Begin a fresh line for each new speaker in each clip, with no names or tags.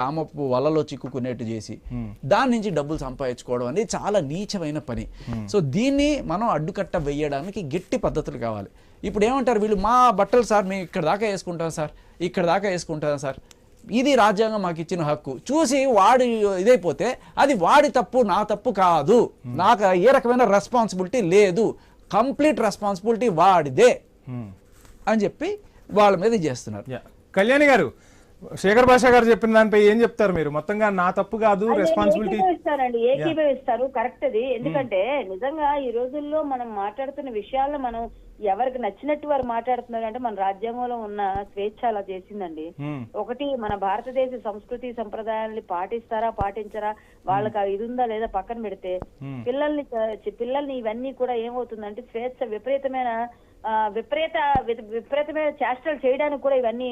కామపు వలలో చిక్కుకునేట్టు చేసి దాని నుంచి డబ్బులు సంపాదించుకోవడం అనేది చాలా నీచమైన పని. సో దీన్ని మనం అడ్డుకట్ట వేయడానికి గట్టి పద్ధతులు కావాలి. ఇప్పుడు ఏమంటారు వీళ్ళు, మా బట్టలు సార్ మేము ఇక్కడ దాకా వేసుకుంటాం సార్, ఇక్కడ దాకా వేసుకుంటాం సార్, ఇది రాజ్యాంగం మాకు ఇచ్చిన హక్కు. చూసి వాడు ఇదైపోతే అది వాడి తప్పు, నా తప్పు కాదు, నాకు ఏ రకమైన రెస్పాన్సిబిలిటీ లేదు, కంప్లీట్ రెస్పాన్సిబిలిటీ వాడిదే అని చెప్పి వాళ్ళ మీద చేస్తున్నారు.
కళ్యాణి గారు, శేఖర్ భాష గారు చెప్పిన దానిపై ఏం చెప్తారు మీరు? మొత్తంగా నా తప్పు కాదు, రెస్పాన్సిబిలిటీ
ఏకీభవిస్తారు. కరెక్ట్ అది. ఎందుకంటే నిజంగా ఈ రోజుల్లో మనం మాట్లాడుతున్న విషయాలను మనం ఎవరికి నచ్చినట్టు వారు మాట్లాడుతున్నారు అంటే మన రాజ్యాంగంలో ఉన్న స్వేచ్ఛ అలా చేసిందండి. ఒకటి, మన భారతదేశ సంస్కృతి సంప్రదాయాన్ని పాటిస్తారా పాటించరా, వాళ్ళకి ఇది ఉందా లేదా పక్కన పెడితే పిల్లల్ని ఇవన్నీ కూడా ఏమవుతుందంటే స్వేచ్ఛ విపరీతమైన చేష్టలు చేయడానికి కూడా ఇవన్నీ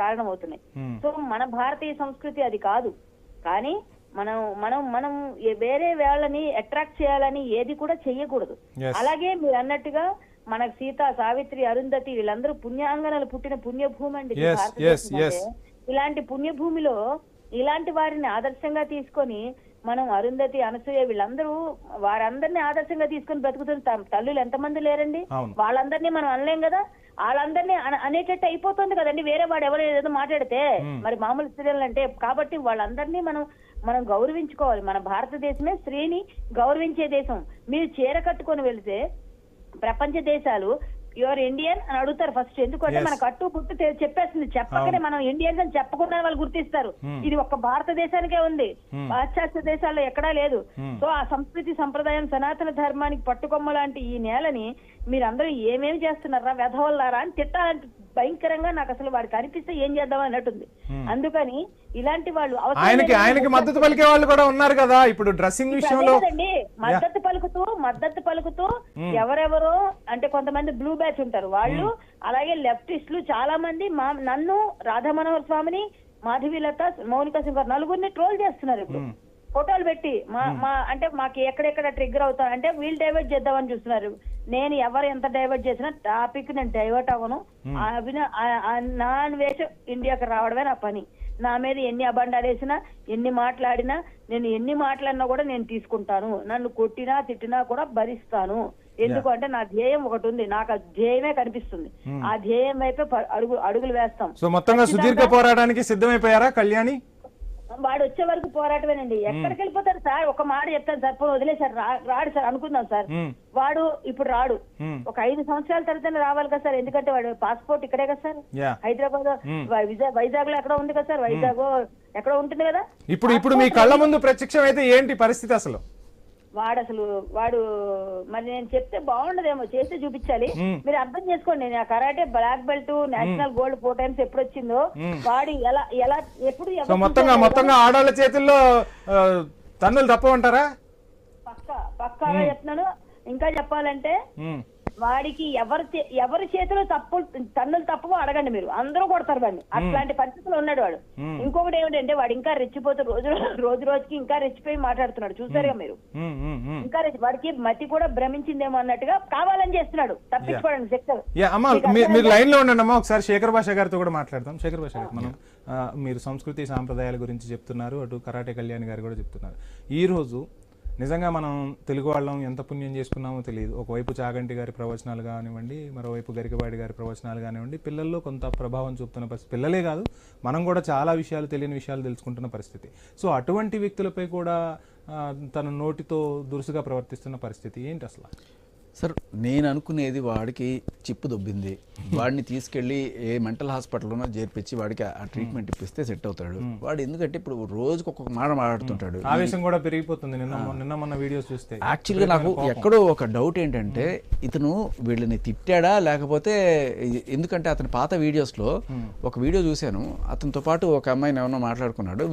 కారణం అవుతున్నాయి. సో మన భారతీయ సంస్కృతి అది కాదు. కానీ మనం మనం మనం వేరే వాళ్ళని అట్రాక్ట్ చేయాలని ఏది కూడా చెయ్యకూడదు. అలాగే మీరు అన్నట్టుగా మనకు సీత, సావిత్రి, అరుంధతి వీళ్ళందరూ పుణ్యాంగనలు పుట్టిన పుణ్యభూమి అండి భారతదేశం. ఇలాంటి పుణ్యభూమిలో ఇలాంటి వారిని ఆదర్శంగా తీసుకొని మనం అరుంధతి, అనసూయ వీళ్ళందరూ వారందరినీ ఆదర్శంగా తీసుకొని బ్రతుకుతున్న తల్లులు ఎంతమంది లేరండి? వాళ్ళందరినీ మనం అనలేం కదా. వాళ్ళందరినీ అనేటట్టు అయిపోతుంది కదండి వేరే వాడు ఎవరో ఏదో మాట్లాడితే, మరి మామూలు స్త్రీలు అంటే. కాబట్టి వాళ్ళందరినీ మనం గౌరవించుకోవాలి. మన భారతదేశమే స్త్రీని గౌరవించే దేశం. మీరు చీర కట్టుకొని వెళితే ప్రపంచ దేశాలు యువర్ ఇండియన్ అని అడుగుతారు ఫస్ట్. ఎందుకంటే మన కట్టు పుట్టు చెప్పేస్తుంది. చెప్పకనే మనం ఇండియన్స్ అని చెప్పకుండా వాళ్ళు గుర్తిస్తారు. ఇది ఒక్క భారతదేశానికే ఉంది, పాశ్చాత్య దేశాల్లో ఎక్కడా లేదు. సో ఆ సంస్కృతి సంప్రదాయం సనాతన ధర్మానికి పట్టుకొమ్మ లాంటి ఈ నేలని మీరందరూ ఏమేమి చేస్తున్నారా వెధవల్లారా అని తిట్టాలంటే భయంకరంగా నాకు అసలు వాడికి అనిపిస్తే ఏం చేద్దాం అన్నట్టుంది. అందుకని ఇలాంటి వాళ్ళు
ఆయనకి మద్దతు పలికే వాళ్ళు కూడా ఉన్నారు కదా. ఇప్పుడు డ్రెస్సింగ్ విషయంలో
మద్దతు పలుకుతూ ఎవరెవరో అంటే కొంతమంది బ్లూ బ్యాచ్ ఉంటారు వాళ్ళు, అలాగే లెఫ్టిస్టులు చాలా మంది నన్ను, రాధా మనోహర్ స్వామిని, మాధవీలత, మౌనిక సింగ్ నలుగురిని ట్రోల్ చేస్తున్నారు ఇప్పుడు ఫోటోలు పెట్టి. అంటే మాకు ఎక్కడెక్కడ ట్రిగ్గర్ అవుతాం అంటే వీళ్ళు డైవర్ట్ చేద్దామని చూస్తున్నారు. నేను ఎవరు ఎంత డైవర్ట్ చేసినా టాపిక్ నేను డైవర్ట్ అవ్వను. నాన్ వేష ఇండియాకి రావడమే నా పని. నా మీద ఎన్ని అబండాలు వేసినా, ఎన్ని మాట్లాడినా, నేను ఎన్ని మాట్లాడినా కూడా నేను తీసుకుంటాను. నన్ను కొట్టినా తిట్టినా కూడా భరిస్తాను. ఎందుకంటే నా ధ్యేయం ఒకటి ఉంది, నాకు ఆ ధ్యేయమే కనిపిస్తుంది. ఆ ధ్యేయం వైపే అడుగులు వేస్తాం.
సో మొత్తంగా సుదీర్ఘ పోరాటానికి సిద్ధమైపోయారా కళ్యాణి?
వాడు వచ్చే వరకు పోరాటమేనండి. ఎక్కడికి వెళ్ళిపోతారు సార్? ఒక మాట చెప్తాను సార్, వదిలేసారు, రాడు సార్ అనుకుందాం సార్. వాడు ఇప్పుడు రాడు, ఒక 5 సంవత్సరాల తర్వాత రావాలి కదా సార్. ఎందుకంటే వాడు పాస్పోర్ట్ ఇక్కడే కదా సార్, హైదరాబాద్, వైజాగ్ లో ఎక్కడ ఉంది కదా సార్, వైజాగ్ ఎక్కడ ఉంటుంది కదా.
ఇప్పుడు మీ కళ్ళ ముందు ప్రత్యక్షం అయితే ఏంటి పరిస్థితి అసలు?
వాడు మరి నేను చెప్తే బాగుండదేమో, చేస్తే చూపించాలి. మీరు అర్థం చేసుకోండి. నేను ఆ karate black belt, national gold 4 times ఎప్పుడు వచ్చిందో, వాడు ఎలా ఎప్పుడు
మొత్తంగా ఆడవాళ్ళ చేతుల్లో తన్నులు తప్పమంటారా?
పక్కాగా చెప్తున్నాను. ఇంకా చెప్పాలంటే వాడికి ఎవరి చేతిలో తన్నులు తప్పవో అడగండి మీరు, అందరూ కొడతారు వాడిని. అట్లాంటి పరిస్థితుల్లో ఉన్నాడు వాడు. ఇంకొకటి ఏమిటంటే వాడు ఇంకా రెచ్చిపోతూ రోజు రోజుకి ఇంకా రెచ్చిపోయి మాట్లాడుతున్నాడు. చూసారుగా మీరు, ఇంకా వాడికి మతి కూడా భ్రమించిందేమో అన్నట్టుగా కావాలని చేస్తున్నాడు తప్పించుకోవడానికి శక్తులు.
మీరు లైన్ లో ఉండండి అమ్మా, ఒకసారి శేఖర్ భాష గారితో కూడా మాట్లాడతాం. శేఖర్ భాష గారు, మనం మీరు సంస్కృతి సాంప్రదాయాల గురించి చెప్తున్నారు, అటు కరాటే కళ్యాణి గారు కూడా చెప్తున్నారు. ఈ రోజు నిజంగా మనం తెలుగు వాళ్ళం ఎంత పుణ్యం చేసుకున్నామో తెలియదు. ఒకవైపు చాగంటి గారి ప్రవచనాలు కానివ్వండి, మరోవైపు గరికపాటి గారి ప్రవచనాలు కానివ్వండి, పిల్లల్లో కొంత ప్రభావం చూపుతున్న పరిస్థితి. పిల్లలే కాదు, మనం కూడా చాలా విషయాలు, తెలియని విషయాలు తెలుసుకుంటున్న పరిస్థితి. సో అటువంటి వ్యక్తులపై కూడా తన నోటితో దురుసుగా ప్రవర్తిస్తున్న పరిస్థితి ఏంటి అసలు?
సార్ నేను అనుకునేది, వాడికి చిప్పు దొబ్బింది, వాడిని తీసుకెళ్లి ఏ మెంటల్ హాస్పిటల్లోనో చేర్పించి వాడికి ఆ ట్రీట్మెంట్ ఇప్పిస్తే సెట్ అవుతాడు వాడు. ఎందుకంటే ఇప్పుడు రోజుకి ఒక్కొక్క మాట మాట్లాడుతుంటాడు,
ఆవేశం కూడా పెరిగిపోతుంది. నిన్న మొన్న వీడియోస్ చూస్తే
యాక్చువల్గా నాకు ఎక్కడో ఒక డౌట్ ఏంటంటే, ఇతను వీళ్ళని తిట్టాడా లేకపోతే, ఎందుకంటే అతని పాత వీడియోస్లో ఒక వీడియో చూశాను, అతనితో పాటు ఒక అమ్మాయిని ఏమన్నా మాట్లాడుకున్నాడు.